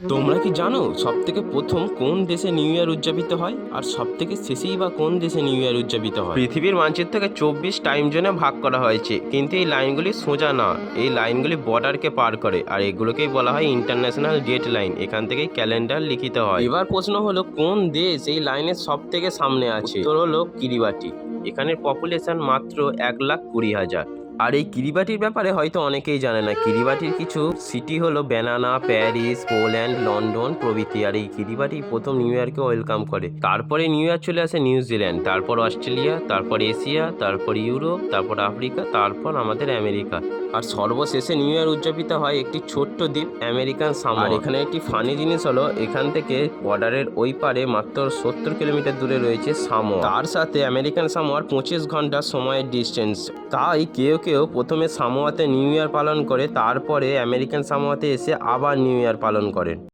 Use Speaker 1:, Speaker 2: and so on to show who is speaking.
Speaker 1: তোমরা কি জানো সবথেকে প্রথম কোন দেশে নিউ ইয়ার উদযাপিত হয় আর সবথেকে শেষেই বা কোন দেশে নিউ ইয়ার উদযাপিত হয়? পৃথিবীর মানচিত্রকে 24 টাইম জোনে ভাগ করা হয়েছে, কিন্তু এই লাইনগুলি সোজা না, এই লাইনগুলি বর্ডারকে পার করে, আর এগুলোকেই বলা হয় ইন্টারন্যাশনাল ডেট লাইন। এখান থেকেই ক্যালেন্ডার লিখিত হয়। এবার প্রশ্ন হলো, কোন দেশ এই লাইনের সব থেকে সামনে আছে? উত্তর হলো কিরিবাটি। এখানের পপুলেশন মাত্র 1,20,000। আর এই কিরিবাটির ব্যাপারে হয়তো অনেকেই জানে না। কিরিবাটির কিছু সিটি হলো বেনানা, প্যারিস, পোল্যান্ড, লন্ডন প্রভৃতি। আর এই কিরিবাটি প্রথম নিউ ইয়ারকে ওয়েলকাম করে। তারপরে নিউ ইয়ার চলে আসে নিউজিল্যান্ড, তারপর অস্ট্রেলিয়া, তারপর এশিয়া, তারপর ইউরোপ, তারপর আফ্রিকা, তারপর আমাদের আমেরিকা। আর সর্বশেষে নিউ ইয়ার উদযাপিত হয় একটি ছোট্ট দ্বীপ আমেরিকান সামোয়া। আর এখানে একটি ফানি জিনিস হলো, এখান থেকে বর্ডারের ওই পারে মাত্র 70 কিলোমিটার দূরে রয়েছে সামোয়া। তার সাথে আমেরিকান সামোয়ার 25 ঘন্টা সময়ের ডিস্টেন্স। তাই কেউ কেউ প্রথমে সামোয়াতে নিউ ইয়ার পালন করে, তারপরে আমেরিকান সামোয়াতে এসে আবার নিউ ইয়ার পালন করেন।